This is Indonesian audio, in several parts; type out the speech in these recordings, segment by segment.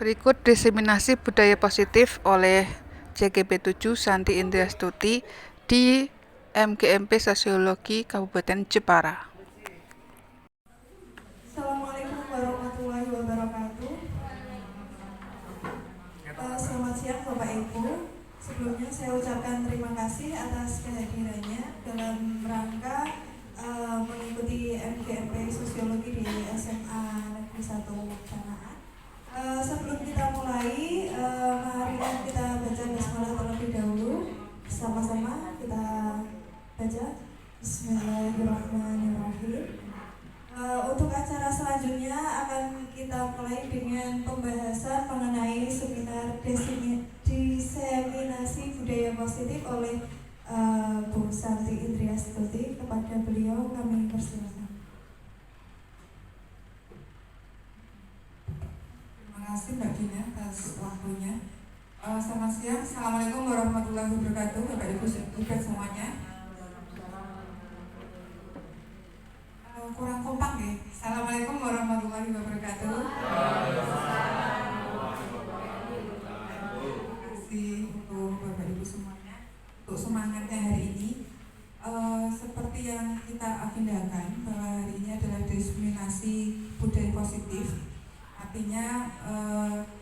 Berikut diseminasi budaya positif oleh CGP7 Santi Indriastuti di MGMP Sosiologi Kabupaten Jepara. Assalamualaikum warahmatullahi wabarakatuh. Selamat siang Bapak Ibu. Sebelumnya saya ucapkan terima kasih atas kehadirannya dalam rangka mengikuti MGMP Sosiologi di SMA Negeri 1 Canaan. Sebelum kita mulai, mari kita baca basmalah terlebih dahulu. Sama-sama kita baca. Bismillahirrahmanirrahim. Untuk acara selanjutnya akan kita mulai dengan pembahasan mengenai seminar diseminasi budaya positif oleh Bu Santi Indriastuti. Kepada beliau kami persilakan. Terima kasih Mbak Dina atas waktunya. Selamat siang, Assalamualaikum warahmatullahi wabarakatuh, Bapak Ibu semuanya. Kurang kompak ya. Assalamualaikum warahmatullahi wabarakatuh. Terima kasih untuk Bapak Ibu semuanya untuk semangatnya hari ini. Seperti yang kita agendakan bahwa hari ini adalah diseminasi budaya positif. Artinya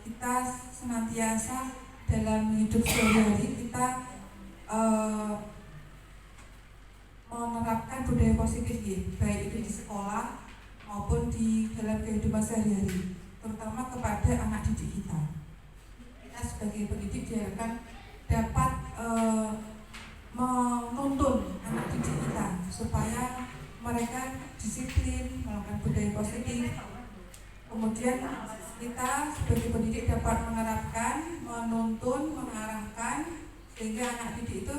kita senantiasa dalam hidup sehari-hari kita menerapkan budaya positif ya, baik itu di sekolah maupun di dalam kehidupan sehari-hari, terutama kepada anak didik kita. Kita sebagai pendidik diharapkan dapat menuntun anak didik kita supaya mereka disiplin, melakukan budaya positif. Kemudian kita sebagai pendidik dapat menerapkan, menuntun, mengarahkan sehingga anak didik itu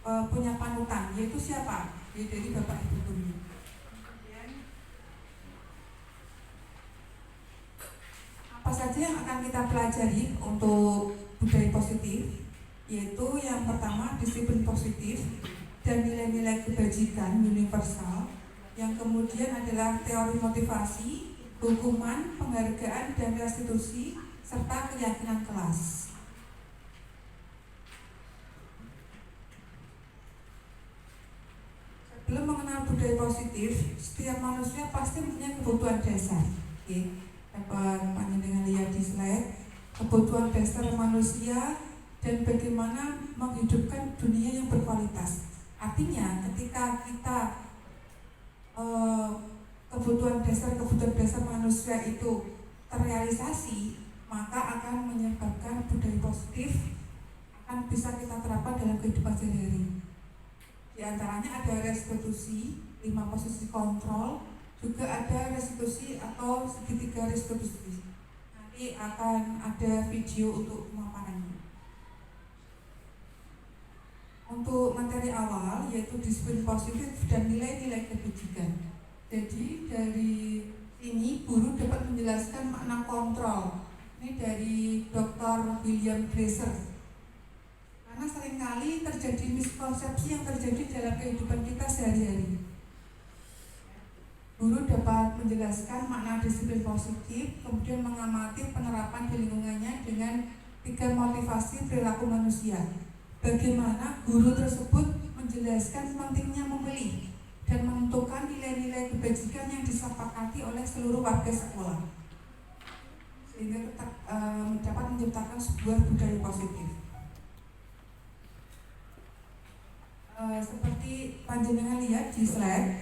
punya panutan, yaitu siapa? Yaitu dari Bapak Ibu guru. Apa saja yang akan kita pelajari untuk budaya positif? Yaitu yang pertama disiplin positif dan nilai-nilai kebajikan universal. Yang kemudian adalah teori motivasi, hukuman, penghargaan dan restitusi serta keyakinan kelas. Sebelum mengenal budaya positif, setiap manusia pasti punya kebutuhan dasar. Oke, dapat panjenengan lihat di slide kebutuhan dasar manusia dan bagaimana menghidupkan dunia yang berkualitas. Artinya, ketika kita kebutuhan dasar manusia itu terrealisasi, maka akan menyebabkan budaya positif akan bisa kita terapkan dalam kehidupan sehari-hari. Di antaranya ada restitusi, 5 posisi kontrol, juga ada restitusi atau segitiga restitusi. Nanti akan ada video untuk pemaparannya. Untuk materi awal yaitu disiplin positif dan nilai-nilai kebajikan. Jadi dari ini guru dapat menjelaskan makna kontrol. Ini dari Dr. William Fraser. Karena seringkali terjadi miskonsepsi yang terjadi dalam kehidupan kita sehari-hari. Guru dapat menjelaskan makna disiplin positif, kemudian mengamati penerapan di lingkungannya dengan 3 motivasi perilaku manusia. Bagaimana guru tersebut menjelaskan pentingnya memilih dan menentukan nilai-nilai kebajikan yang disepakati oleh seluruh warga sekolah, sehingga dapat menciptakan sebuah budaya positif. Seperti panjenengan lihat di slide,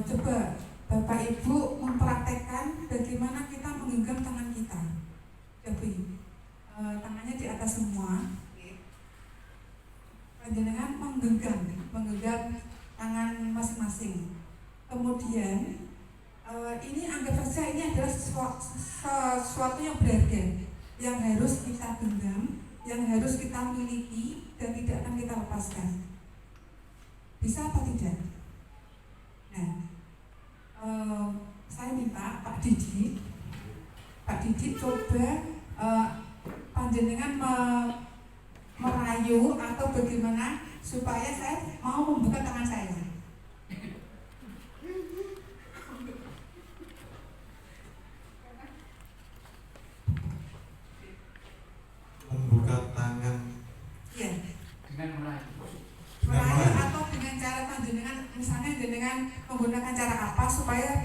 coba Bapak Ibu mempraktekkan bagaimana kita menggenggam tangan kita. Coba tangannya di atas semua. Panjenengan menggenggam tangan masing-masing. Kemudian ini anggap saja ini adalah sesuatu yang berharga yang harus kita genggam, yang harus kita miliki dan tidak akan kita lepaskan. Bisa apa tidak? Nah, saya minta Pak Didi coba panjenengan merayu atau bagaimana supaya saya mau membuka tangan saya.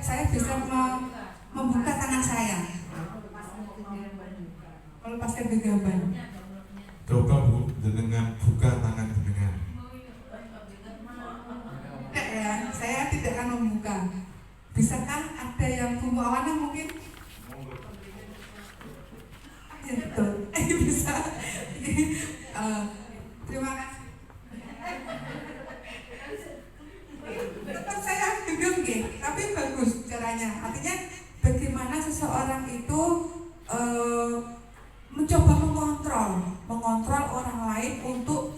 saya bisa membuka tangan saya melepaskan genggaman. Coba Bu, dengan buka tangan jenengan. Tidak ya, saya tidak akan membuka. Bisakah ada yang bunga awana mungkin? Ya betul, bisa. Terima kasih. Tetap saya genggam tapi bagus caranya. Artinya bagaimana seseorang itu mencoba mengontrol orang lain untuk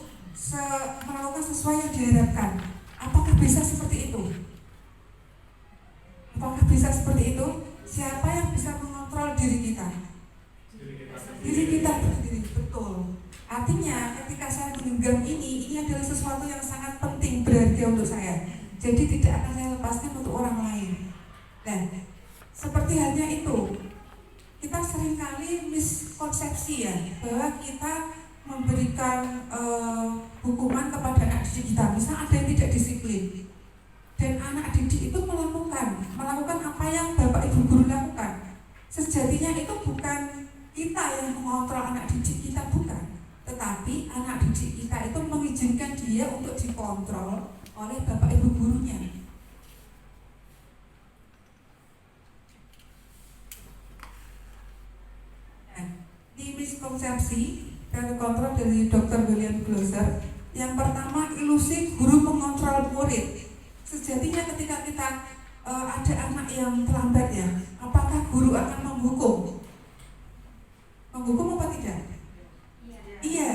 melakukan sesuai yang diharapkan. Apakah bisa seperti itu? Apakah bisa seperti itu? Siapa yang bisa mengontrol diri kita? Diri kita sendiri, betul. Artinya ketika saya menggenggam ini adalah sesuatu yang sangat penting, berharga untuk saya. Jadi tidak akan saya lepaskan untuk orang lain. Dan seperti halnya itu, kita seringkali miskonsepsi ya, bahwa kita memberikan hukuman kepada anak didik kita. Misal ada yang tidak disiplin, dan anak didik itu melakukan apa yang Bapak Ibu guru lakukan. Sejatinya itu bukan kita yang mengontrol anak didik kita, bukan. Tetapi anak didik kita itu mengizinkan dia untuk dikontrol oleh Bapak Ibu gurunya. Nah, di miskonsepsi dan kontrol dari Dr. William Glasser, yang pertama ilusi guru mengontrol murid. Sejatinya ketika kita ada anak yang terlambat ya, apakah guru akan menghukum? Menghukum apa tidak? Iya.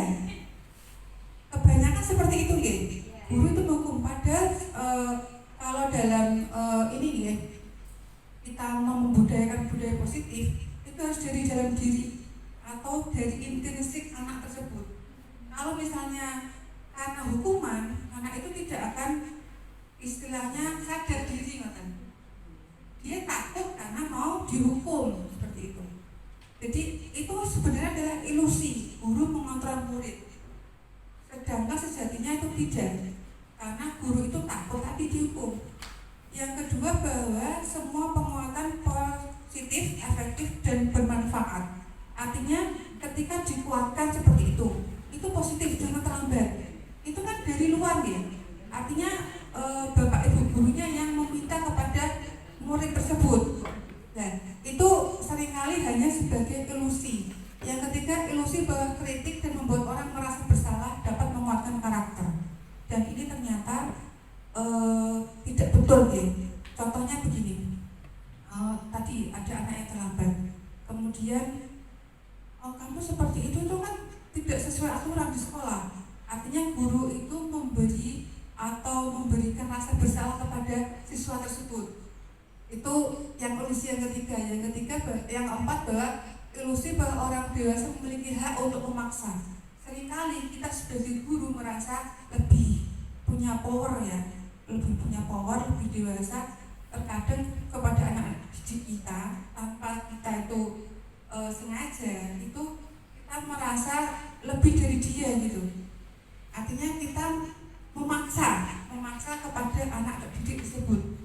Kebanyakan seperti itu ya. Guru itu menghukum. Padahal kalau dalam ini ya, kita membudayakan budaya positif, itu harus dari dalam diri atau dari intrinsik anak tersebut. Kalau misalnya karena hukuman, anak itu tidak akan istilahnya sadar diri, dia takut karena mau dihukum seperti itu. Jadi itu sebenarnya adalah ilusi guru mengontrol murid. Sedangkan sejatinya itu tidak, karena guru itu takut tapi dihukum. Yang kedua, bahwa semua penguatan positif, efektif dan bermanfaat. Artinya ketika dikuatkan seperti itu positif, jangan terlambat. Itu kan dari luar ya. Artinya Bapak Ibu gurunya yang meminta kepada murid tersebut. Nah, itu seringkali hanya sebagai ilusi. Yang ketiga, ilusi bahwa kritik dan membuat orang merasa bersalah dapat menguatkan karakter. Dan ini ternyata tidak betul ya. Contohnya begini, tadi ada anak yang terlambat, kemudian kamu seperti itu kan tidak sesuai aturan di sekolah. Artinya guru itu memberi atau memberikan rasa bersalah kepada siswa tersebut. Itu yang ilusi yang ketiga. Yang keempat, bahwa ilusi bahwa orang dewasa memiliki hak untuk memaksa. Seringkali kita sebagai guru merasa lebih punya power ya, lebih dewasa. Terkadang kepada anak didik kita tanpa kita itu sengaja, itu kita merasa lebih dari dia gitu. Artinya kita memaksa kepada anak didik tersebut.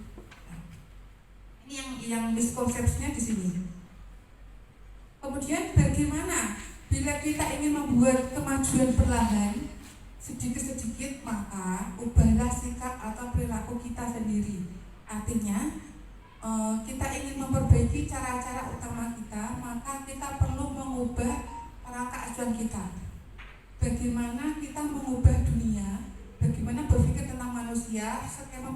Ini yang miskonsepsinya di sini. Kemudian bagaimana bila kita ingin membuat kemajuan perlahan sedikit-sedikit, maka ubahlah sikap atau perilaku kita sendiri. Artinya kita ingin memperbaiki cara-cara utama kita, maka kita perlu mengubah rangka acuan kita. Bagaimana kita mengubah dunia, bagaimana berpikir tentang manusia, skema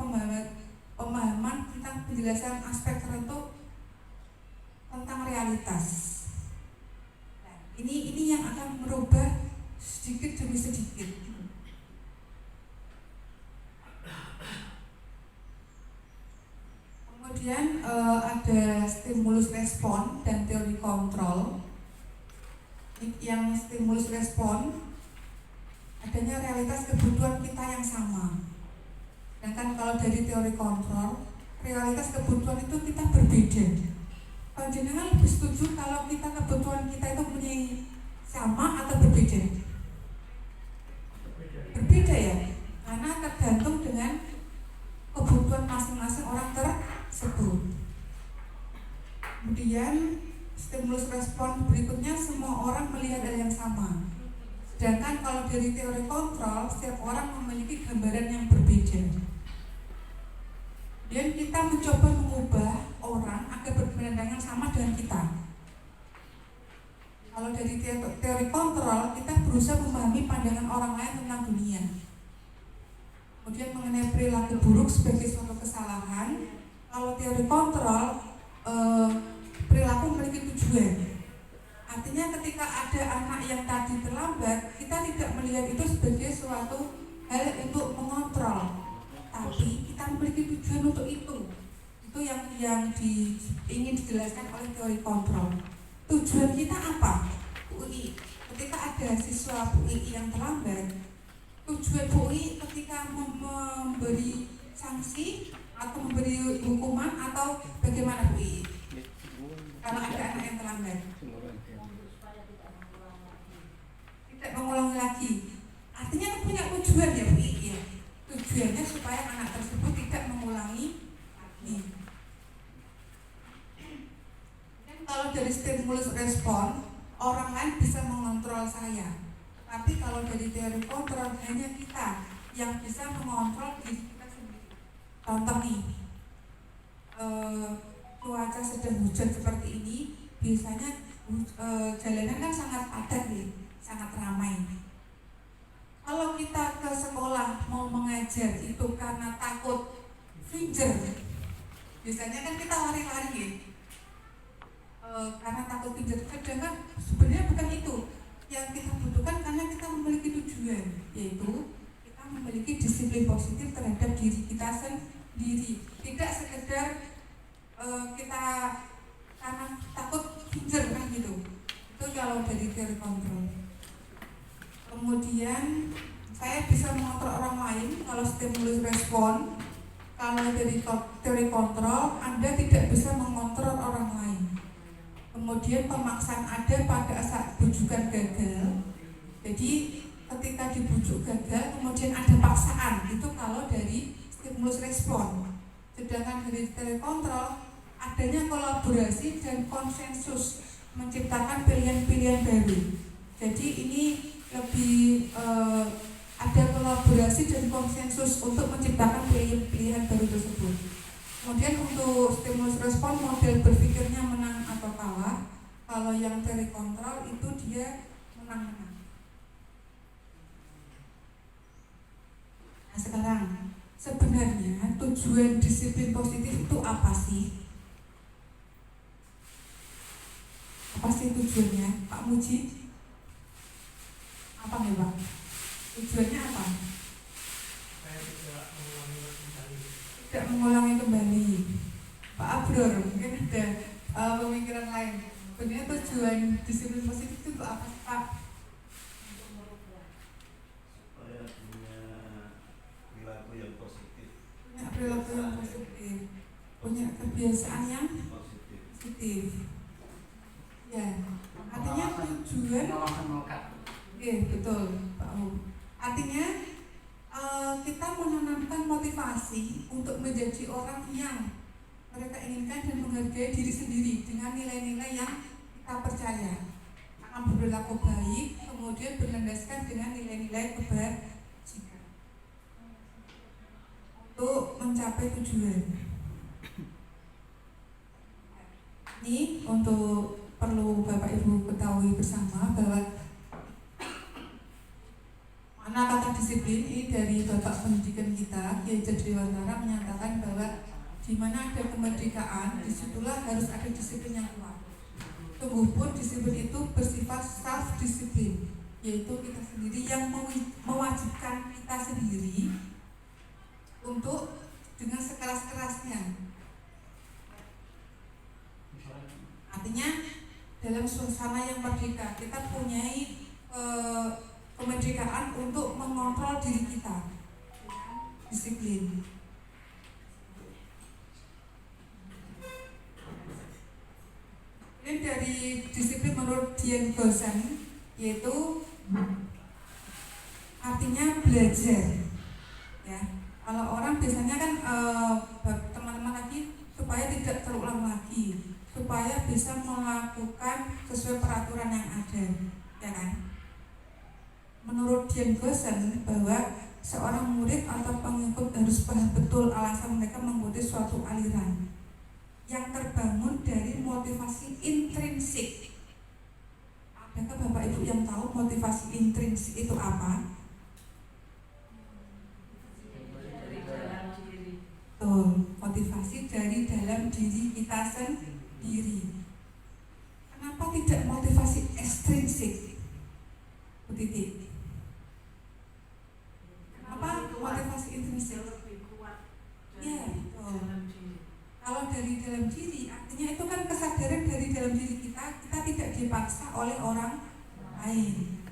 pemahaman tentang penjelasan aspek tertentu tentang realitas. Nah, ini yang akan merubah sedikit demi sedikit. Kemudian ada stimulus respon dan teori kontrol. Yang stimulus respon, adanya realitas kebutuhan kita yang sama. Sedangkan kalau dari teori kontrol, realitas kebutuhan itu kita berbeda. Panjenengan lebih setuju kalau kita kebutuhan kita itu punya sama atau berbeda? Berbeda ya, karena tergantung dengan kebutuhan masing-masing orang tersebut. stimulus respon berikutnya semua orang melihat hal yang sama. Sedangkan kalau dari teori kontrol, setiap orang memiliki gambaran yang berbeda. Dan kita mencoba mengubah orang agar berpandangan sama dengan kita. Kalau dari teori kontrol, kita berusaha memahami pandangan orang lain tentang dunia. Kemudian mengenai perilaku buruk sebagai suatu kesalahan, kalau teori kontrol, perilaku memiliki tujuan. Artinya ketika ada anak yang tadi terlambat, kita tidak melihat itu sebagai suatu hal untuk mengontrol, tapi kita memiliki tujuan untuk itu. Itu yang ingin dijelaskan oleh teori kontrol. Tujuan kita apa? UI. Ketika ada siswa UI yang terlambat, tujuan UI ketika memberi sanksi atau memberi hukuman atau bagaimana UI? Kalau ada anak yang terlambat, tidak mengulangi lagi. Artinya kan punya tujuan ya UI ya. Tujuannya supaya anak tersebut tidak mengulangi lagi. Dan kalau dari stimulus respon, orang lain bisa mengontrol saya. Tapi kalau dari teori kontrol, hanya kita yang bisa mengontrol diri kita sendiri. Contoh nih, cuaca sedang hujan seperti ini, biasanya jalanan kan sangat padat nih, sangat ramai. Kalau kita ke sekolah mau mengajar itu karena takut finger, biasanya kan kita lari-lari ya, karena takut finger. Sedangkan sebenarnya bukan itu yang kita butuhkan, karena kita memiliki tujuan, yaitu kita memiliki disiplin positif terhadap diri kita sendiri. Tidak sekedar kita karena takut finger kan gitu. Itu kalau dari teori kontrol. Kemudian saya bisa mengontrol orang lain kalau stimulus respon. Kalau dari teori kontrol, Anda tidak bisa mengontrol orang lain. Kemudian pemaksaan ada pada saat bujukan gagal. Jadi ketika dibujuk gagal, kemudian ada paksaan. Itu kalau dari stimulus respon. Sedangkan dari teori kontrol, adanya kolaborasi dan konsensus menciptakan pilihan-pilihan baru. Jadi ini lebih ada kolaborasi dan konsensus untuk menciptakan pilihan-pilihan baru tersebut. Kemudian untuk stimulus respon, model berpikirnya menang atau kalah. Kalau yang teori kontrol itu dia menang-menang. Nah sekarang, sebenarnya tujuan disiplin positif itu apa sih? Apa sih tujuannya, Pak Muji? Apa nih Pak? Tujuannya apa? Tidak mengulangi kembali. Pak Abror, mungkin ada pemikiran lain. Sebenarnya tujuan disiplin positif itu apa sih Pak? Supaya punya perilaku yang positif. Punya perilaku yang positif, punya kebiasaan yang positif. Ya, artinya tujuan. Betul, Pak U. Artinya kita menanamkan motivasi untuk menjadi orang yang mereka inginkan dan menghargai diri sendiri dengan nilai-nilai yang kita percaya akan berperilaku baik, kemudian berlandaskan dengan nilai-nilai kebajikan untuk mencapai tujuan. Ini untuk perlu Bapak Ibu ketahui bersama bahwa mana kata disiplin ini dari Bapak Pendidikan kita, Kiai Jadriwantara menyatakan bahwa di mana ada kemerdekaan, disitulah harus ada disiplin yang kuat. Sungguh pun disiplin itu bersifat self-disiplin, yaitu kita sendiri yang mewajibkan kita sendiri untuk dengan sekeras-kerasnya. Artinya dalam suasana yang merdeka, kita punyai kemerdekaan untuk mengontrol diri kita dengan disiplin. Ini dari disiplin menurut Dian Gosen, yaitu artinya belajar. Ya, kalau orang biasanya kan teman-teman lagi supaya tidak terulang lagi. supaya bisa melakukan sesuai peraturan yang ada, ya kan? Menurut Dian Gosen bahwa seorang murid atau pengikut harus paham betul alasan mereka mengikuti suatu aliran yang terbangun dari motivasi intrinsik. Adakah Bapak Ibu yang tahu motivasi intrinsik itu apa? Betul, motivasi dari dalam diri kita sendiri. Kenapa tidak motivasi ekstrinsik? Titik. Kenapa motivasi intrinsik? Ya, betul. Kalau dari dalam diri, artinya itu kan kesadaran dari dalam diri kita tidak dipaksa oleh orang lain.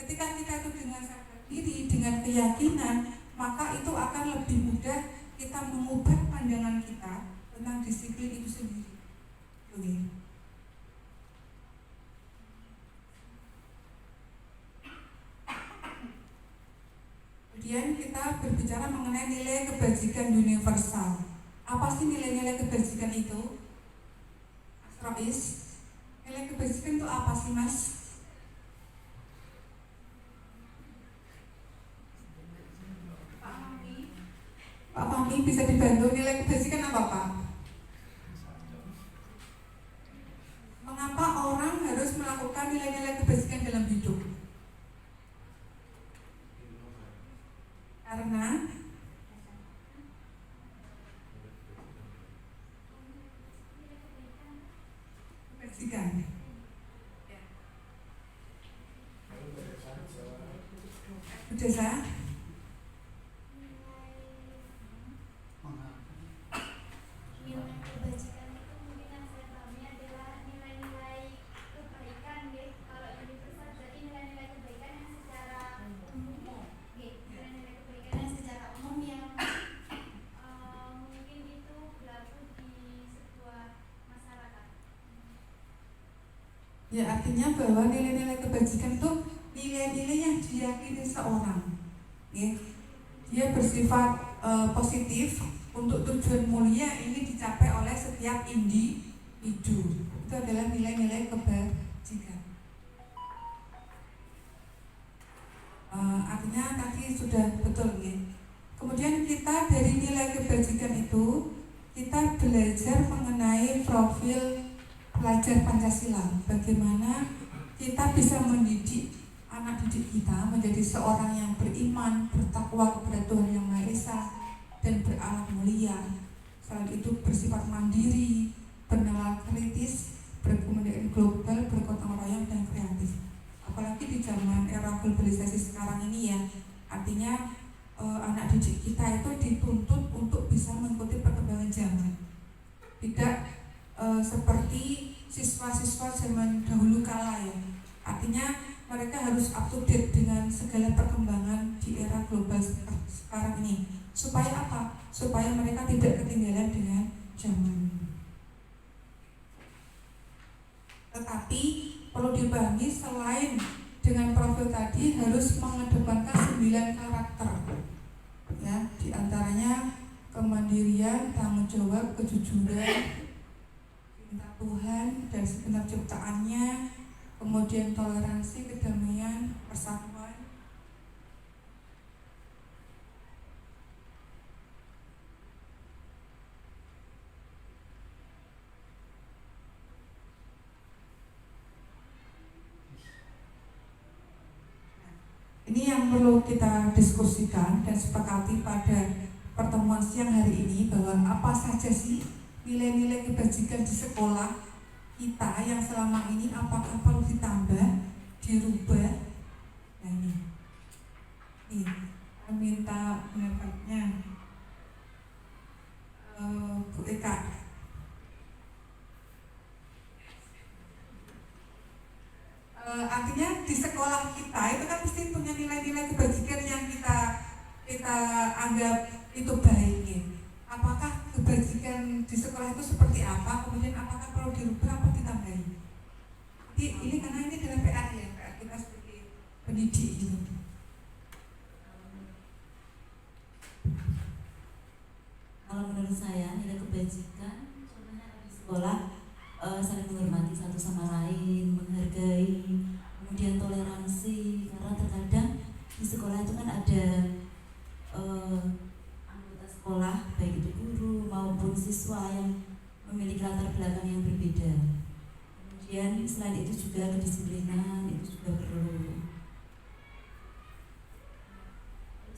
Ketika kita itu dengan sadar diri, dengan keyakinan, maka itu akan lebih mudah kita mengubah pandangan kita tentang disiplin itu sendiri. Oke. Kemudian kita berbicara mengenai nilai kebajikan universal. Apa sih nilai-nilai kebajikan itu? Astrois, nilai kebajikan itu apa sih, Mas? Pak Fahmi bisa dibantu, nilai kebajikan apa, Pak? Mengapa orang harus melakukan nilai-nilai kebajikan dalam hidup? Karena kebajikan. Desa. Nilai kebajikan itu mungkin yang saya pahami adalah nilai-nilai kebaikan, kalau universal berarti nilai-nilai kebaikan yang secara umum, nilai-nilai kebaikan yang secara umum yang mungkin itu berlaku di sebuah masyarakat. Ya, artinya bahwa nilai-nilai kebajikan itu nilai-nilai yang diyakini seorang, ya. Dia bersifat positif untuk tujuan mulia ini dicapai oleh setiap individu. Itu adalah nilai-nilai kebajikan. Artinya tadi sudah betul, ya. Kemudian kita dari nilai kebajikan itu kita belajar mengenai profil pelajar Pancasila. Bagaimana kita bisa mendidik anak didik kita menjadi seorang yang beriman, bertakwa kepada Tuhan Yang Maha Esa, dan berakhlak mulia. Selain itu bersifat mandiri, bernalar kritis, berkomunikasi global, bergotong royong, dan kreatif. Apalagi di zaman era globalisasi sekarang ini, ya. Artinya anak didik kita itu dituntut untuk bisa mengikuti perkembangan zaman. Tidak seperti siswa-siswa zaman dahulu kala, ya. Artinya mereka harus up to date dengan segala perkembangan di era global sekarang ini. Supaya apa? Supaya mereka tidak ketinggalan dengan zaman. Tetapi perlu dipahami, selain dengan profil tadi harus mengedepankan 9 karakter, ya, di antaranya kemandirian, tanggung jawab, kejujuran, cinta Tuhan dan segenap ciptaannya, kemudian toleransi, kedamaian, persatuan. Ini yang perlu kita diskusikan dan sepakati pada pertemuan siang hari ini, bahwa apa saja sih nilai-nilai kebajikan di sekolah kita yang selama ini, apakah perlu ditambah, dirubah. Nah, ini saya minta pendapatnya Bu Eka. Artinya di sekolah kita itu kan mesti punya nilai-nilai kebajikan yang kita anggap itu baik, ya. Apakah kebajikan di sekolah itu seperti apa, kemudian apakah perlu dirubah atau ditambahi? Jadi ini karena ini adalah PR, ya, PR kita sebagai pendidik gitu. Kalau menurut saya nilai kebajikan contohnya di sekolah kemudian selain itu juga kedisiplinan itu juga perlu.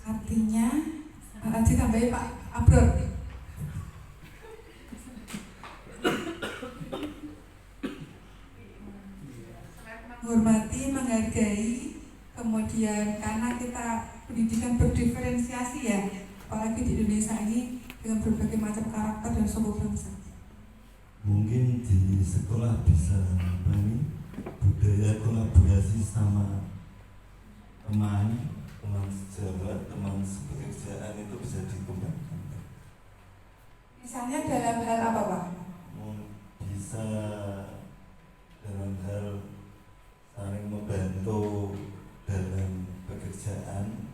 Artinya ditambahi Pak Abror. Menghormati, menghargai, kemudian karena kita pendidikan berdiferensiasi ya, apalagi di Indonesia ini dengan berbagai macam karakter dan suku bangsa. Mungkin di sekolah bisa apa ini, budaya kolaborasi sama teman sejawat, teman sepekerjaan itu bisa dikembangkan. Misalnya dalam hal apa Pak? Bisa dalam hal saling membantu dalam pekerjaan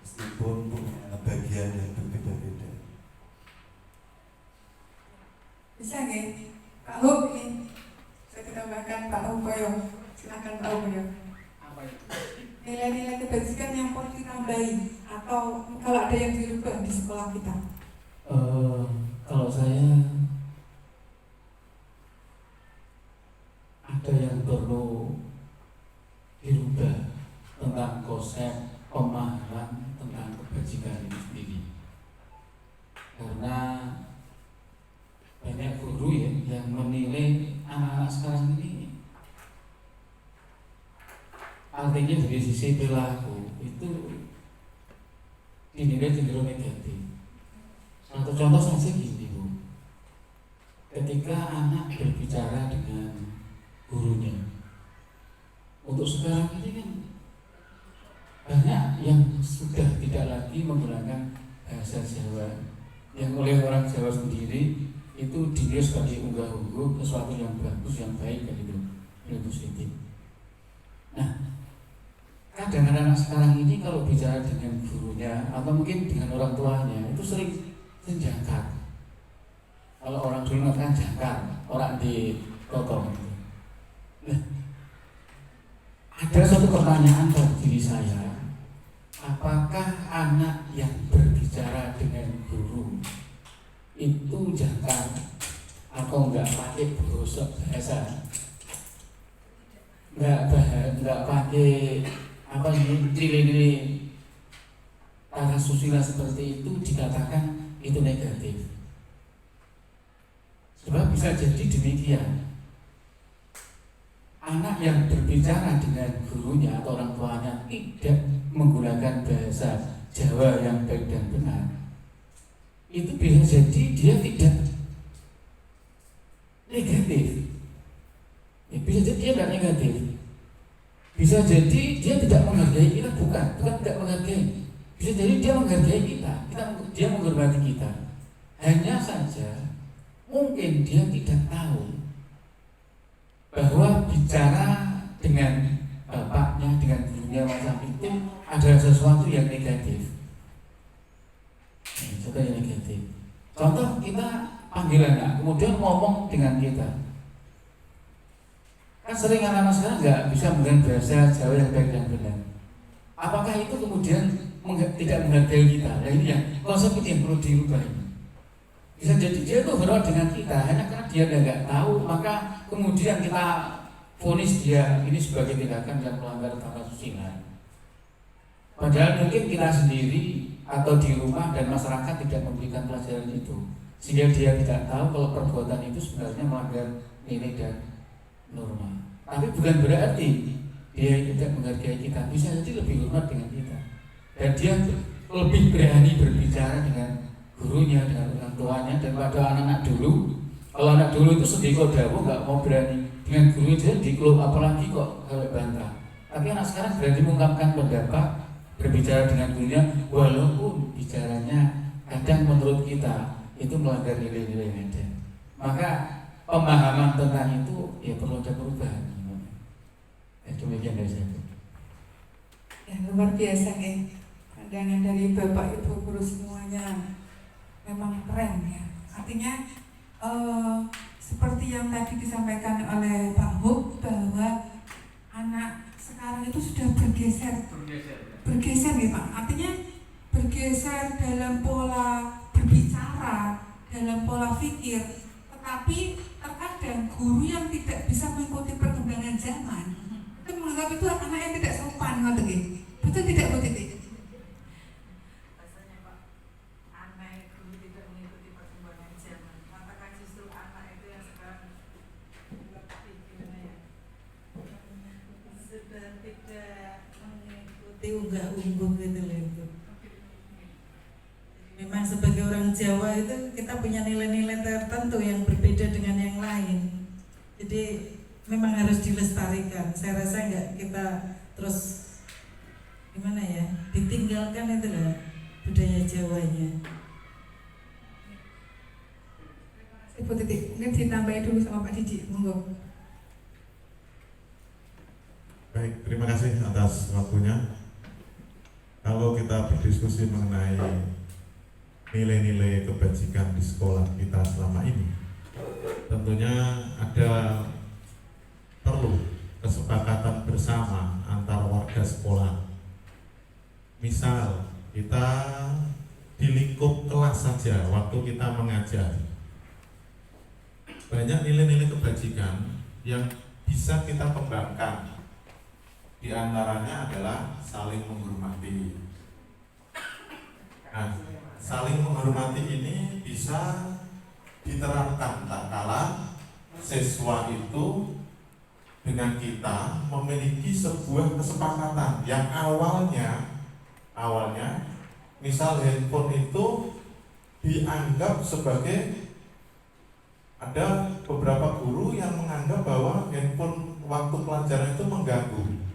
meskipun punya bagian yang berbeda-beda. Bisa nggak? Pak Hub ini saya tambahkan Pak Huboyo. Silakan Pak Huboyo. Apa itu? Nilai-nilai kebajikan yang perlu ditambahi atau kalau ada yang dirubah di sekolah kita. Kalau saya ada yang perlu dirubah tentang konsep pemahaman tentang kebajikan itu sendiri, karena banyak guru ya yang menilai anak-anak sekarang ini, artinya dari sisi perilaku itu dinilai cenderung negatif. Satu contoh saja gini Bu, ketika anak berbicara dengan gurunya, untuk sekarang ini kan banyak yang sudah tidak lagi menggunakan bahasa Jawa, yang oleh orang Jawa sendiri itu dinilai sebagai unggah-ungguh, sesuatu yang bagus, yang baik, gitu, yang positif. Nah, kadang anak sekarang ini kalau bicara dengan gurunya atau mungkin dengan orang tuanya itu sering jangkar. Kalau orang dulu mengatakan jangkar, orang di potong. Nah, ada satu pertanyaan bagi diri saya, apakah anak yang berbicara dengan guru itu jangkar atau enggak pakai bahasa, enggak pakai apa ini nilai-nilai arah susila seperti itu, dikatakan itu negatif. Sebab bisa jadi demikian, anak yang berbicara dengan gurunya atau orang tuanya tidak menggunakan bahasa Jawa yang baik dan benar, itu bisa jadi dia tidak negatif. Ya, bisa jadi dia tidak negatif. Bisa jadi dia tidak menghargai kita, bukan tidak menghargai. Bisa jadi dia menghargai kita, dia menghormati kita. Hanya saja mungkin dia tidak tahu bahwa bicara dengan bapaknya, dengan gurunya macam itu adalah sesuatu yang negatif. Contoh yang negatif. Contoh kita panggil anak, kemudian ngomong dengan kita. Kan sering anak-anak sekarang nggak bisa menggunakan bahasa Jawa yang baik dan benar. Apakah itu kemudian tidak menghargai kita? Nah ini ya konsep ini yang perlu dirubah. Bisa jadi dia itu hormat dengan kita, hanya karena dia nggak tahu, maka kemudian kita vonis dia ini sebagai tindakan yang melanggar tata susila. Padahal mungkin kita sendiri atau di rumah dan masyarakat tidak memberikan pelajaran itu, sehingga dia tidak tahu kalau perbuatan itu sebenarnya melanggar nilai dan norma. Tapi bukan berarti dia tidak menghargai kita, bisa jadi lebih hormat dengan kita, dan dia lebih berani berbicara dengan gurunya, dengan orang tuanya daripada anak-anak dulu. Kalau anak dulu itu sedikit dawuh nggak mau berani dengan guru dia dikeluk, apalagi kok kalau bantah. Tapi anak sekarang berani mengungkapkan pendapat, berbicara dengan gurunya, walaupun bicaranya kadang menurut kita itu melanggar nilai-nilai yang ada. Maka pemahaman tentang itu ya perlu ada perubahan. Ya, demikian dari saya. Ya, luar biasa nih pandangan dari Bapak Ibu guru semuanya, memang keren ya. Artinya seperti yang tadi disampaikan oleh Pak Hub, bahwa anak sekarang itu sudah bergeser nih Pak. Artinya bergeser dalam pola berbicara, dalam pola pikir. Tetapi terkadang guru yang tidak bisa mengikuti perkembangan zaman, itu menganggap itu anak yang tidak sopan, ngoten nggih. Betul tidak Bu Titi? Rasanya Pak, anak guru tidak mengikuti perkembangan zaman. Apakah justru anak itu yang sekarang gimana ya? Sudah tidak mengikuti unggah-ungguh gitu loh itu. Memang sebagai orang Jawa itu kita punya nilai-nilai tertentu yang berbeda dengan yang lain. Jadi memang harus dilestarikan. Saya rasa enggak kita terus gimana ya, ditinggalkan itu loh budaya Jawanya. Ibu Titi, mungkin ditambahin dulu sama Pak Didi, monggo. Baik, terima kasih atas waktunya. Kalau kita berdiskusi mengenai nilai-nilai kebajikan di sekolah kita selama ini, tentunya ada perlu kesepakatan bersama antar warga sekolah. Misal kita di lingkup kelas saja waktu kita mengajar, banyak nilai-nilai kebajikan yang bisa kita kembangkan. Di antaranya adalah saling menghormati. Nah, saling menghormati ini bisa diterapkan tak kala siswa itu dengan kita memiliki sebuah kesepakatan yang awalnya misal handphone itu dianggap sebagai, ada beberapa guru yang menganggap bahwa handphone waktu pelajaran itu mengganggu.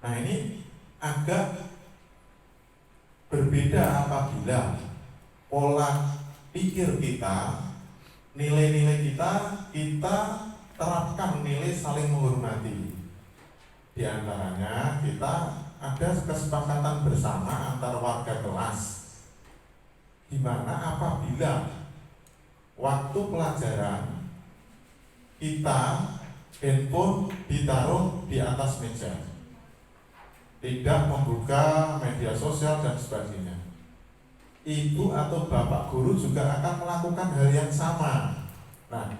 Nah, ini agak berbeda apabila pola pikir kita, nilai-nilai kita terapkan nilai saling menghormati. Di antaranya kita ada kesepakatan bersama antar warga kelas, di mana apabila waktu pelajaran kita handphone ditaruh di atas meja, tidak membuka media sosial dan sebagainya. Ibu atau bapak guru juga akan melakukan hal yang sama. Nah,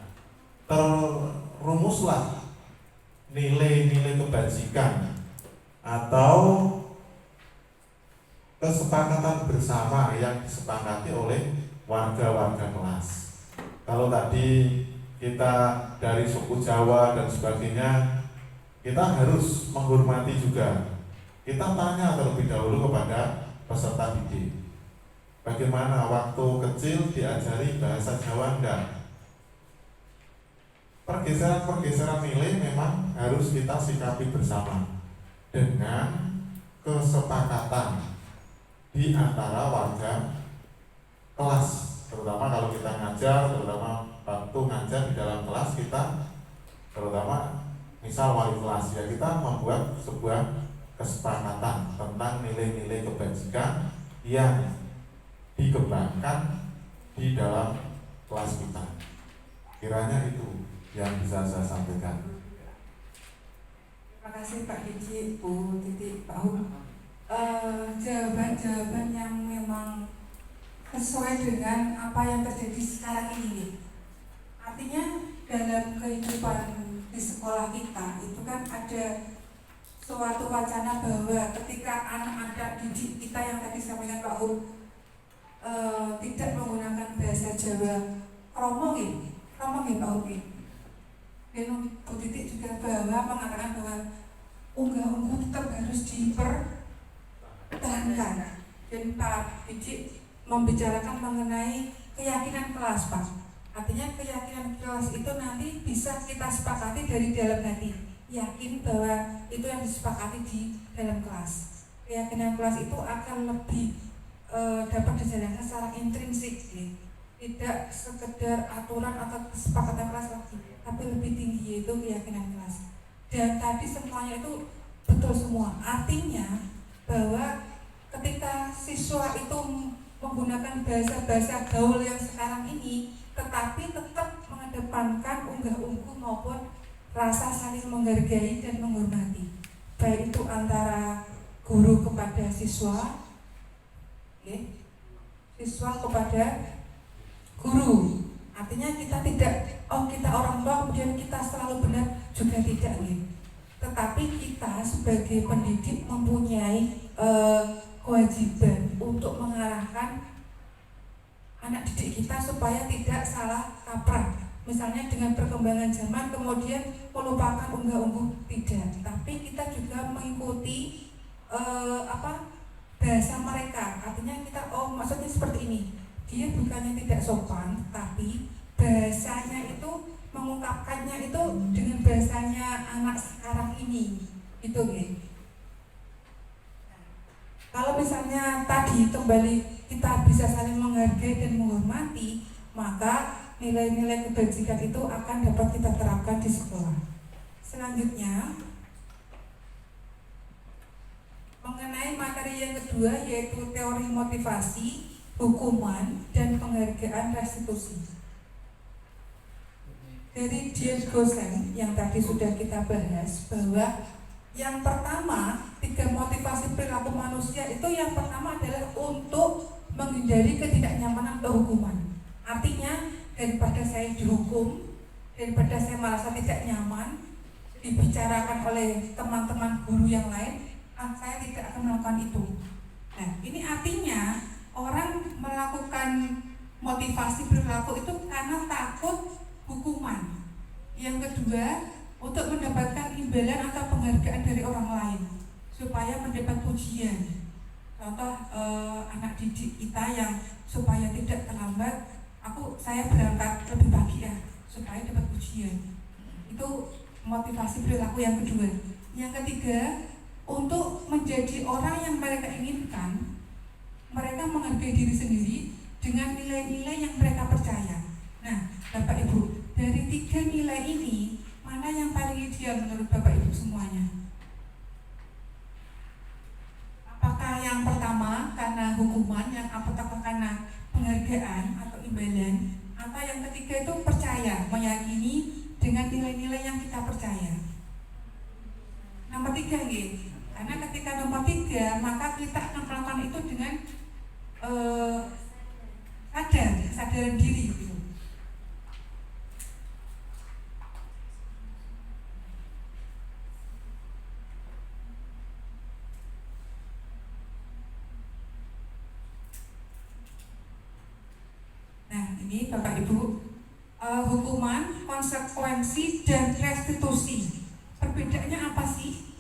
terrumuslah nilai-nilai kebajikan atau kesepakatan bersama yang disepakati oleh warga-warga kelas. Kalau tadi kita dari suku Jawa dan sebagainya, kita harus menghormati juga. Kita tanya terlebih dahulu kepada peserta didik, bagaimana waktu kecil diajari bahasa Jawa enggak? Pergeseran-pergeseran nilai memang harus kita sikapi bersama dengan kesepakatan di antara warga kelas. Terutama kalau kita ngajar, terutama waktu ngajar di dalam kelas kita, terutama misal wali kelas, ya kita membuat sebuah kesepakatan tentang nilai-nilai kebajikan yang dikembangkan di dalam kelas kita. Kiranya itu yang bisa saya sampaikan. Terima kasih Pak Didi, Bu Titi, Pak Hum. Jawaban-jawaban yang memang sesuai dengan apa yang terjadi sekarang ini. Artinya dalam kehidupan di sekolah kita itu kan ada suatu wacana bahwa ketika anak-anak didik kita yang tadi sampaikan Pak Hum tidak menggunakan bahasa Jawa kromong Pak Hum. Dan Bu Titik juga mengatakan bahwa unggah-ungguh tetap harus dipertahankan. Dan Pak Didik membicarakan mengenai keyakinan kelas, Pak. Artinya keyakinan kelas itu nanti bisa kita sepakati dari dalam hati. Yakin bahwa itu yang disepakati di dalam kelas. Keyakinan kelas itu akan lebih dapat dijalankan secara intrinsik, tidak sekedar aturan atau kesepakatan kelas lagi, tapi lebih tinggi yaitu keyakinan kelas. Dan tadi semuanya itu betul semua. Artinya bahwa ketika siswa itu menggunakan bahasa-bahasa gaul yang sekarang ini, tetapi tetap mengedepankan unggah-ungguh maupun rasa saling menghargai dan menghormati, baik itu antara guru kepada siswa kepada guru, Artinya kita tidak, kita orang tua kemudian kita selalu benar, juga tidak nih. Tetapi kita sebagai pendidik mempunyai kewajiban untuk mengarahkan anak didik kita supaya tidak salah kaprah. Misalnya dengan perkembangan zaman kemudian melupakan unggah-ungguh, tidak. Tapi kita juga mengikuti bahasa mereka. Artinya kita, maksudnya seperti ini. Dia bukannya tidak sopan, tapi bahasanya itu mengungkapkannya itu dengan bahasanya anak sekarang ini. Itu ya. Kalau misalnya tadi kembali kita bisa saling menghargai dan menghormati, maka nilai-nilai kebajikan itu akan dapat kita terapkan di sekolah. Selanjutnya, mengenai materi yang kedua yaitu teori motivasi, hukuman, dan penghargaan restitusi. Dari James Gosen yang tadi sudah kita bahas bahwa yang pertama, 3 motivasi perilaku manusia itu yang pertama adalah untuk menghindari ketidaknyamanan atau hukuman. Artinya, daripada saya dihukum, daripada saya merasa tidak nyaman, dibicarakan oleh teman-teman guru yang lain, saya tidak akan melakukan itu. Nah, ini artinya orang melakukan motivasi perilaku itu karena takut hukuman. Yang kedua, untuk mendapatkan imbalan atau penghargaan dari orang lain supaya mendapat pujian. Contoh anak didik kita yang supaya tidak terlambat, saya berangkat lebih pagi ya supaya dapat pujian. Itu motivasi perilaku yang kedua. Yang ketiga, untuk menjadi orang yang mereka inginkan, mereka menghargai diri sendiri dengan nilai-nilai yang mereka percaya. Nah, Bapak Ibu, dari 3 nilai ini mana yang paling ideal menurut Bapak Ibu semuanya? Apakah yang pertama karena hukuman, yang apakah karena penghargaan atau imbalan, atau yang ketiga itu percaya, meyakini dengan nilai-nilai yang kita percaya? Nomor 3 gitu. Karena ketika nomor 3 maka kita akan melakukan itu dengan kesadaran diri gitu. Nah, ini Bapak Ibu, hukuman, konsekuensi, dan restitusi. Perbedaannya apa sih?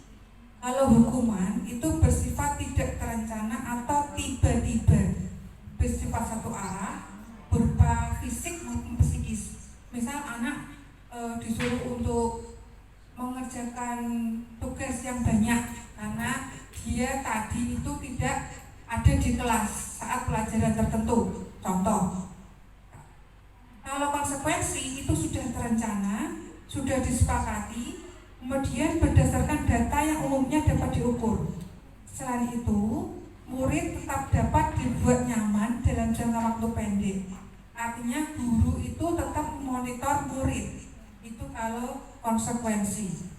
Kalau hukuman itu bersifat tidak terencana atau tiba-tiba, bersifat satu arah, berupa fisik maupun psikis. Misal anak disuruh untuk mengerjakan tugas yang banyak karena dia tadi itu tidak ada di kelas saat pelajaran tertentu. Contoh. Kalau konsekuensi itu sudah terencana, sudah disepakati, kemudian berdasarkan data yang umumnya dapat diukur. Selain itu, murid tetap dapat dibuat nyaman dalam jangka waktu pendek. Artinya guru itu tetap memonitor murid. Itu kalau konsekuensi.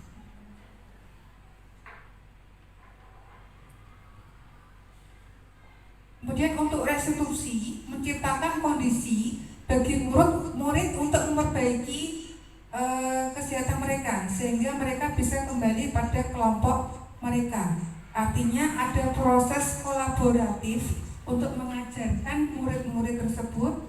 Kemudian untuk restitusi, menciptakan kondisi bagi murid untuk memperbaiki kesehatan mereka sehingga mereka bisa kembali pada kelompok mereka. Artinya ada proses kolaboratif untuk mengajarkan murid-murid tersebut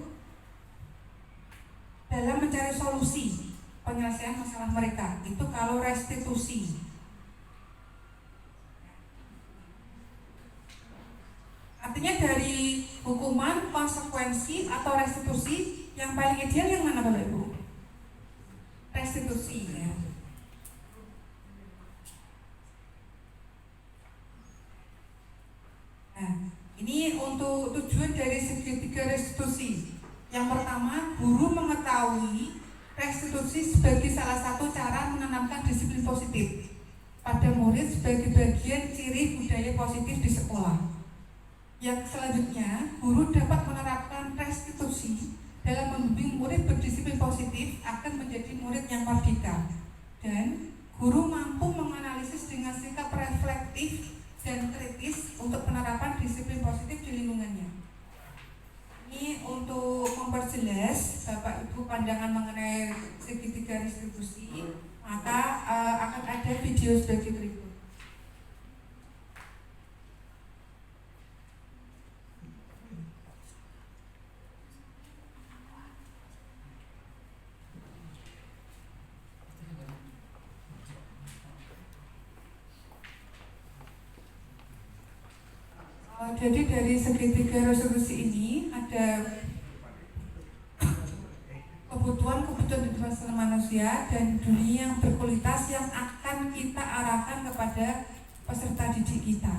dalam mencari solusi penyelesaian masalah mereka. Itu kalau restitusi. Artinya dari hukuman, konsekuensi, atau restitusi, yang paling ideal yang mana Bapak Ibu? Restitusi ya. Nah, ini untuk tujuan dari segitiga restitusi. Yang pertama, guru mengetahui restitusi sebagai salah satu cara menanamkan disiplin positif pada murid sebagai bagian ciri budaya positif di sekolah. Yang selanjutnya, guru dapat menerapkan restitusi dalam membimbing murid berdisiplin positif akan menjadi murid yang merdeka. Dan guru mampu menganalisis dengan sikap reflektif dan kritis untuk penerapan disiplin positif di lingkungannya. Ini untuk memperjelas Bapak Ibu pandangan mengenai segitiga restitusi, maka akan ada video sebagai berikut. Jadi dari segitiga restitusi ini ada kebutuhan hidup manusia dan dunia yang berkualitas yang akan kita arahkan kepada peserta didik kita.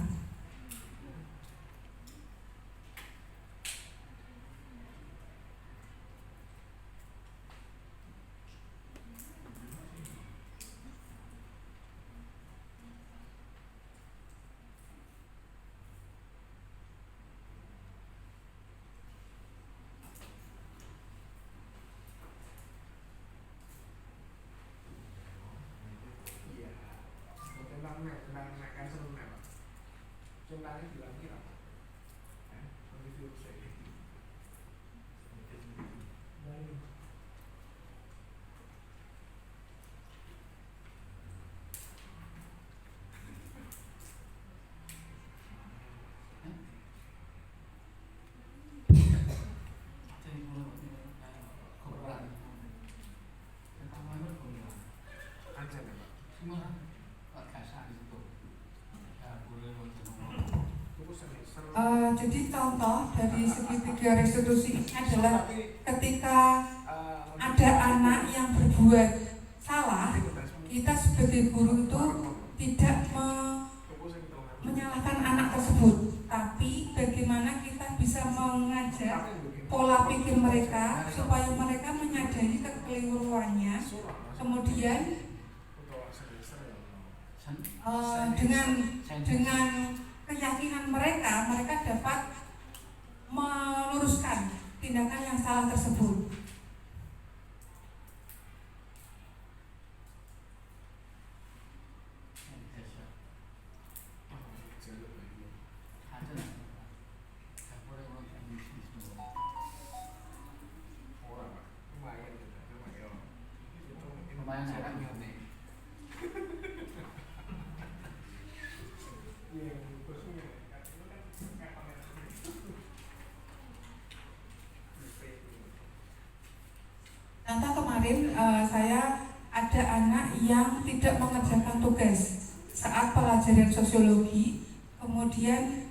Jadi contoh dari segitiga restitusi ini adalah ketika ada anak yang berbuat salah, kita sebagai guru itu tidak menyalahkan anak tersebut, tapi bagaimana kita bisa mengajak pola pikir mereka supaya mereka menyadari kekeliruannya, kemudian dengan keyakinan mereka dapat meluruskan tindakan yang salah tersebut. Contoh kemarin saya ada anak yang tidak mengerjakan tugas saat pelajaran sosiologi, kemudian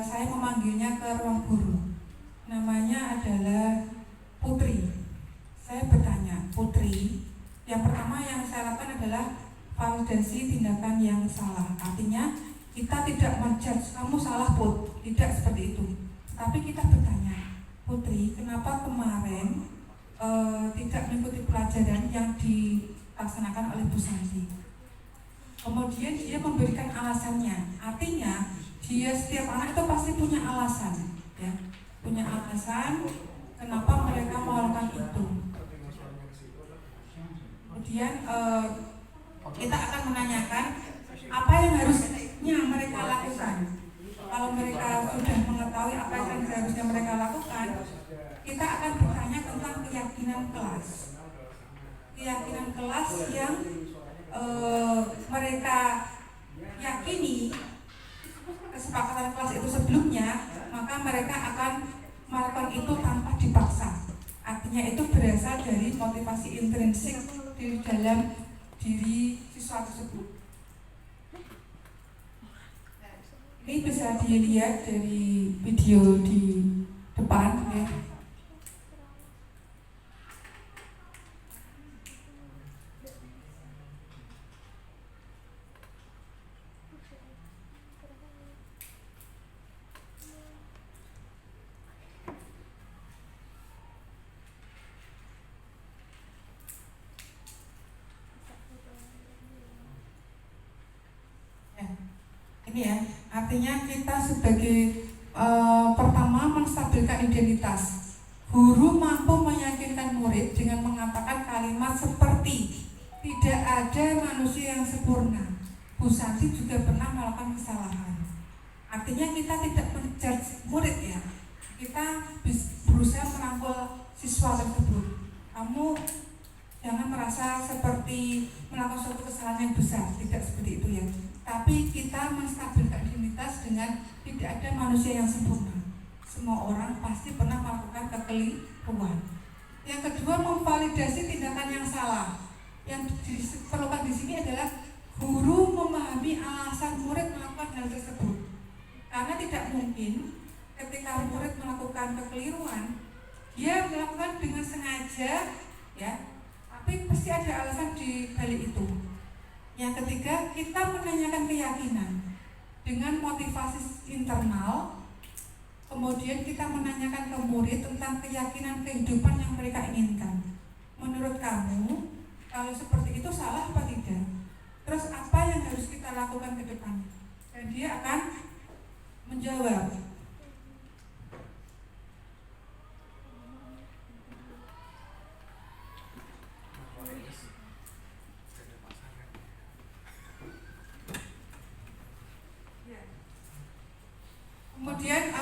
saya memanggilnya ke ruang guru. Namanya adalah Putri. Saya bertanya, Putri, yang pertama yang saya lakukan adalah validasi tindakan yang salah. Artinya kita tidak menjudge kamu salah, Put, tidak seperti itu. Tapi kita bertanya, Putri, kenapa kemarin tidak mengikuti pelajaran yang dilaksanakan oleh Bu Santi? Kemudian dia memberikan alasannya. Artinya dia setiap anak itu pasti punya alasan, ya, punya alasan kenapa mereka melakukan itu. Kemudian kita akan menanyakan apa yang harusnya mereka lakukan. Kalau mereka sudah mengetahui apa yang seharusnya mereka lakukan, kita akan bertanya tentang keyakinan kelas. Keyakinan kelas yang mereka yakini kesepakatan kelas itu sebelumnya, maka mereka akan melakukan itu tanpa dipaksa. Artinya itu berasal dari motivasi intrinsik di dalam diri siswa tersebut. Ini bisa dilihat dari video di depan, ya. Ini ya, artinya kita sebagai pertama menstabilkan identitas. Guru mampu meyakinkan murid dengan mengatakan kalimat seperti tidak ada manusia yang sempurna. Bu Santi juga pernah melakukan kesalahan. Artinya kita tidak menjudge murid, ya. Kita berusaha merangkul siswa tersebut. kamu jangan merasa seperti melakukan suatu kesalahan yang besar, tidak seperti itu ya. Tapi kita menstabilkan identitas dengan tidak ada manusia yang sempurna. Semua orang pasti pernah melakukan kekeliruan. Yang kedua, memvalidasi tindakan yang salah. Yang diperlukan di sini adalah guru memahami alasan murid melakukan hal tersebut. Karena tidak mungkin ketika murid melakukan kekeliruan, dia melakukan dengan sengaja, ya, tapi pasti ada alasan di balik itu. Yang ketiga, kita menanyakan keyakinan dengan motivasi internal. Kemudian kita menanyakan ke murid tentang keyakinan kehidupan yang mereka inginkan. Menurut kamu, kalau seperti itu salah apa tidak? Terus apa yang harus kita lakukan ke depan? Dan dia akan menjawab. Kemudian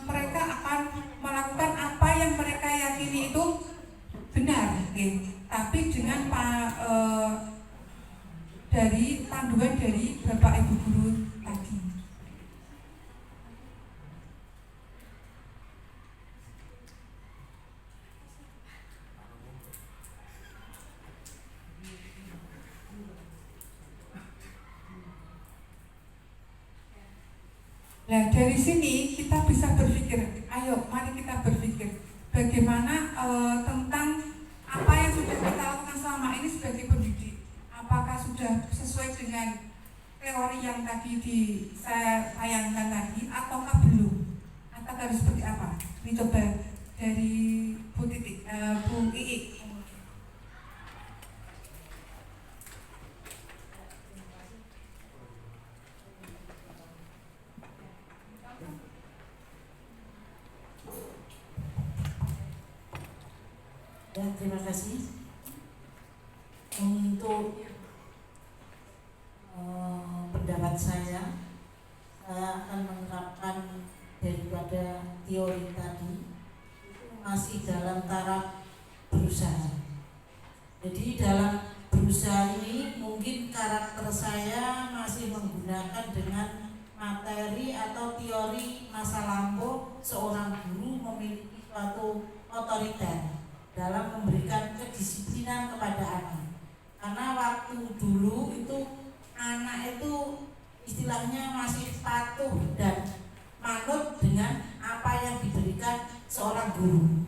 mereka akan melakukan apa yang mereka yakini itu benar, tapi dengan dari panduan dari Bapak Ibu guru tadi. Nah, dari sini kita bisa berpikir, ayo mari kita berpikir bagaimana tentang apa yang sudah kita lakukan selama ini sebagai pendidik. Apakah sudah sesuai dengan teori yang tadi saya sayangkan tadi, ataukah belum? Atau harus seperti apa? Ini coba dari Bu Ii. Ya, terima kasih. Untuk pendapat saya akan menerapkan daripada teori tadi itu masih dalam taraf berusaha. Jadi dalam berusaha ini mungkin karakter saya masih menggunakan dengan materi atau teori masa lampau seorang guru memiliki suatu otoriter dalam memberikan kedisiplinan kepada anak. Karena waktu dulu itu anak itu istilahnya masih patuh dan manut dengan apa yang diberikan seorang guru.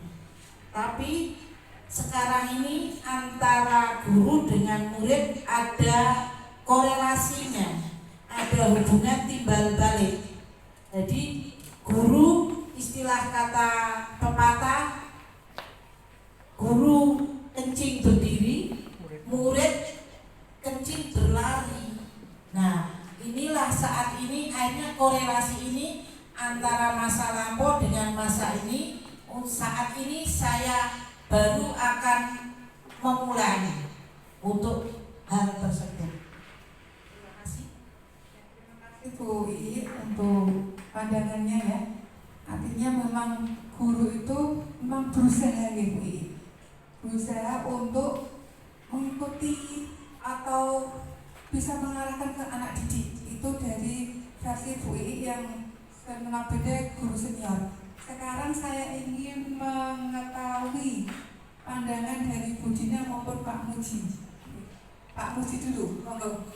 Tapi sekarang ini antara guru dengan murid ada korelasinya, ada hubungan timbal balik. Jadi guru, istilah kata pepatah, guru kencing berdiri, murid kencing berlari. Nah, inilah saat ini akhirnya korelasi ini antara masa lampau dengan masa ini. Saat ini saya baru akan memulai untuk hal tersebut. Terima kasih. Terima kasih Bu Ii untuk pandangannya ya. Artinya memang guru itu memang berusaha ya Bu Ii. Berusaha untuk mengikuti atau bisa mengarahkan ke anak didik. Itu dari versi Bu Ii yang berbeda guru senior. Sekarang saya ingin mengetahui pandangan dari Bu Dina maupun Pak Muji. Pak Muji dulu, monggo.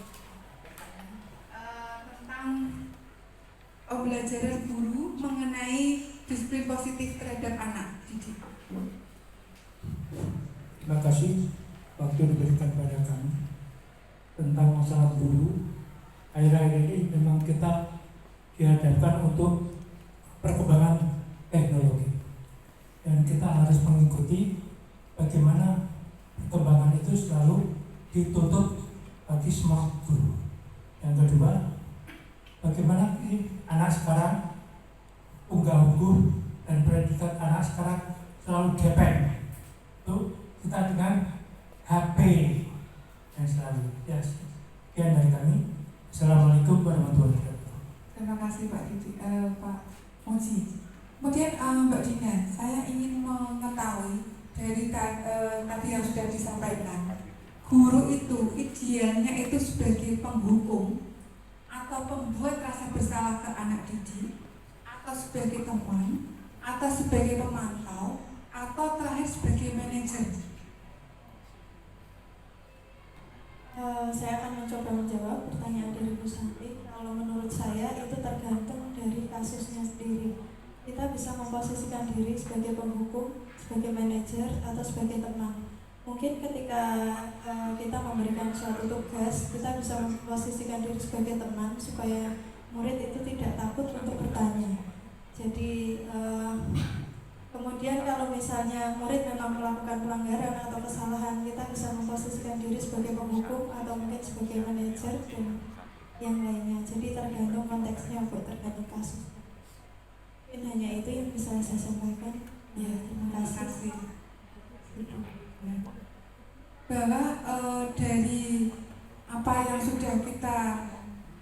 Tentang pembelajaran guru mengenai disiplin positif terhadap anak didik. Terima kasih waktu diberikan pada kami tentang masalah guru. Akhir-akhir ini memang kita dihadapkan untuk perkembangan teknologi dan kita harus mengikuti bagaimana perkembangan itu selalu dituntut bagi semua guru. Yang kedua, bagaimana anak sekarang unggah-ungguh dan predikat anak sekarang selalu gepeng. Itu kita dengan HP yang selalu. Ya, sekian dari kami. Assalamualaikum warahmatullahi wabarakatuh. Terima kasih Pak Muji. Kemudian Mbak Dina, saya ingin mengetahui dari tadi yang sudah disampaikan, guru itu idealnya itu sebagai penghukum atau pembuat rasa bersalah ke anak didik, atau sebagai teman, atau sebagai pemantau, atau terakhir sebagai manajer. Saya akan mencoba menjawab pertanyaan dari Bu Santi. Kalau menurut saya itu tergantung dari kasusnya sendiri. Kita bisa memposisikan diri sebagai penghukum, sebagai manajer, atau sebagai teman. Mungkin ketika kita memberikan suatu tugas, kita bisa memposisikan diri sebagai teman supaya murid itu tidak takut untuk bertanya. Jadi kemudian kalau misalnya murid memang melakukan pelanggaran atau kesalahan, kita bisa memposisikan diri sebagai penghukum atau mungkin sebagai manajer dan yang lainnya. Jadi tergantung konteksnya, tergantung kasus. Mungkin hanya itu yang bisa saya sampaikan. Ya, terima kasih. Bahwa dari apa yang sudah kita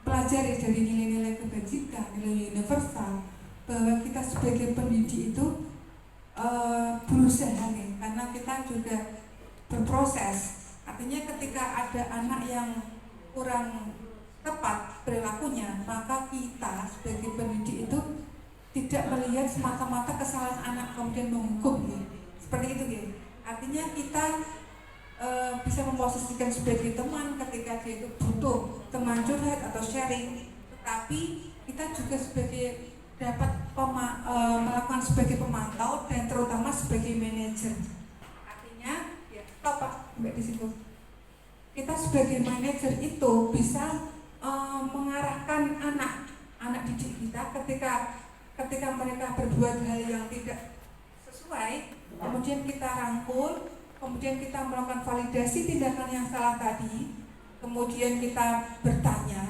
pelajari dari nilai-nilai kebajikan, nilai universal, bahwa kita sebagai pendidik itu berusaha nih, karena kita juga berproses. Artinya ketika ada anak yang kurang tepat perilakunya, maka kita sebagai pendidik itu tidak melihat semata-mata kesalahan anak kemudian menghukum, ya. Seperti itu, ya. Artinya kita bisa memposisikan sebagai teman ketika dia itu butuh teman curhat atau sharing, tetapi kita juga sebagai dapat melakukan sebagai pemantau dan terutama sebagai manajer. Artinya, ya, Pak, sampai di situ. Kita sebagai manajer itu bisa mengarahkan anak didik kita ketika mereka berbuat hal yang tidak sesuai, kemudian kita rangkul, kemudian kita melakukan validasi tindakan yang salah tadi, kemudian kita bertanya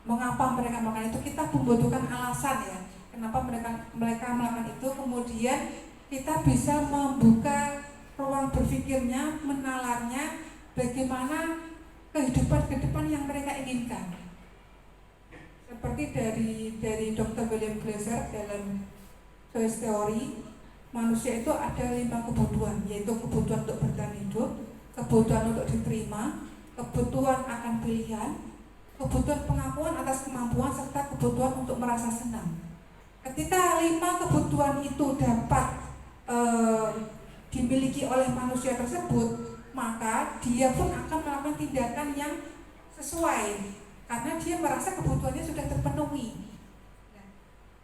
mengapa mereka melakukan itu. Kita membutuhkan alasan, ya, kenapa mereka melakukan itu. Kemudian kita bisa membuka ruang berpikirnya, menalarnya bagaimana kehidupan ke depan yang mereka inginkan. Seperti dari Dr. William Glasser dalam Choice Theory, manusia itu ada 5 kebutuhan, yaitu kebutuhan untuk bertahan hidup, kebutuhan untuk diterima, kebutuhan akan pilihan, kebutuhan pengakuan atas kemampuan, serta kebutuhan untuk merasa senang. Ketika 5 kebutuhan itu dapat dimiliki oleh manusia tersebut, maka dia pun akan melakukan tindakan yang sesuai karena dia merasa kebutuhannya sudah terpenuhi.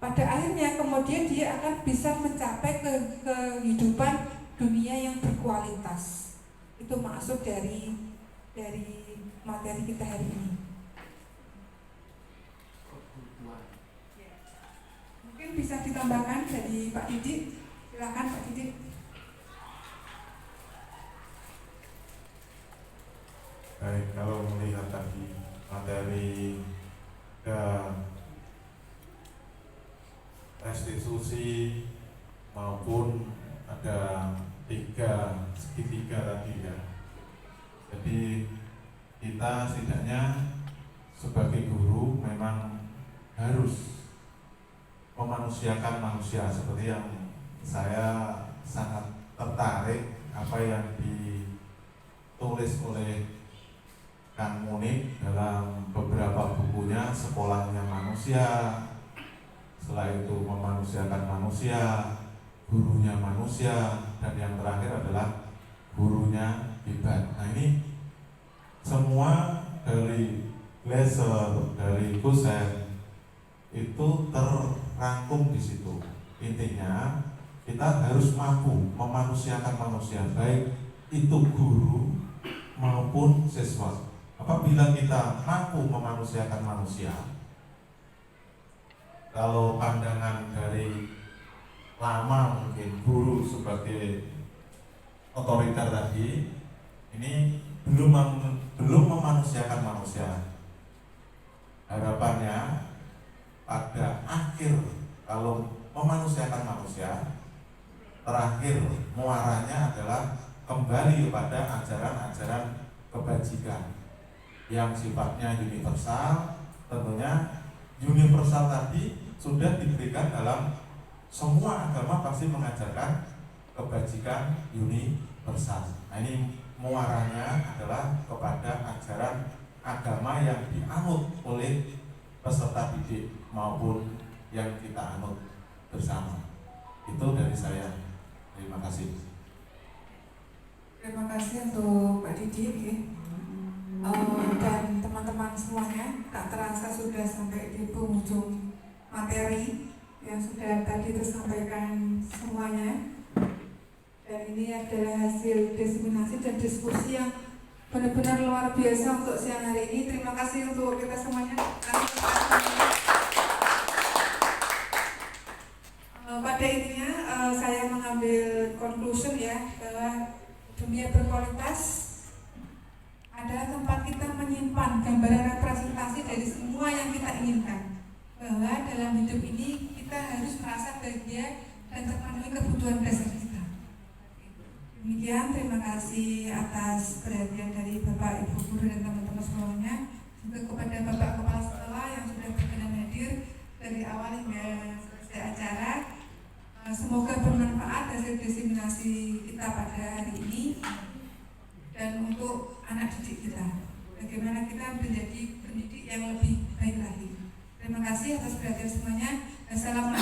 Pada akhirnya kemudian dia akan bisa mencapai kehidupan dunia yang berkualitas. Itu maksud dari materi kita hari ini. Mungkin bisa ditambahkan dari Pak Didik. Silakan Pak Didik. Baik, kalau melihat tadi materi restitusi maupun ada 3 segitiga tadi, ya. Jadi kita setidaknya sebagai guru memang harus memanusiakan manusia, seperti yang saya sangat tertarik apa yang ditulis oleh Kang Munik dalam beberapa bukunya, Sekolahnya Manusia, setelah itu Memanusiakan Manusia, Gurunya Manusia, dan yang terakhir adalah Gurunya Hebat. Nah, ini semua dari Glasser, dari Gusserl itu terrangkum di situ. Intinya kita harus mampu memanusiakan manusia, baik itu guru maupun siswa. Apabila kita mampu memanusiakan manusia, kalau pandangan dari lama mungkin guru sebagai otoriter tadi, ini belum memanusiakan manusia. Harapannya pada akhir kalau memanusiakan manusia, terakhir muaranya adalah kembali kepada ajaran-ajaran kebajikan yang sifatnya universal. Tentunya universal tadi sudah diberikan dalam semua agama, pasti mengajarkan kebajikan universal. Nah, ini muaranya adalah kepada ajaran agama yang dianut oleh peserta didik maupun yang kita anut bersama. Itu dari saya. Terima kasih. Terima kasih untuk Mbak Didi ya. Dan teman-teman semuanya, tak terasa sudah sampai di penghujung materi yang sudah tadi tersampaikan semuanya. Dan ini adalah hasil diseminasi dan diskusi yang benar-benar luar biasa untuk siang hari ini. Terima kasih untuk kita semuanya. Pada intinya saya mengambil conclusion ya, bahwa dunia berkualitas adalah tempat kita menyimpan gambaran representasi dari semua yang kita inginkan. Bahwa dalam hidup ini kita harus merasa bahagia dan terpenuhi kebutuhan dasar kita. Demikian, terima kasih atas perhatian dari Bapak, Ibu Guru dan teman-teman semuanya. Juga kepada Bapak Kepala Sekolah yang sudah berkenan hadir dari awal hingga selesai acara. Semoga bermanfaat hasil diseminasi kita pada hari ini dan untuk anak didik kita. Bagaimana kita menjadi pendidik yang lebih baik lagi. Terima kasih atas perhatian semuanya. Assalamualaikum.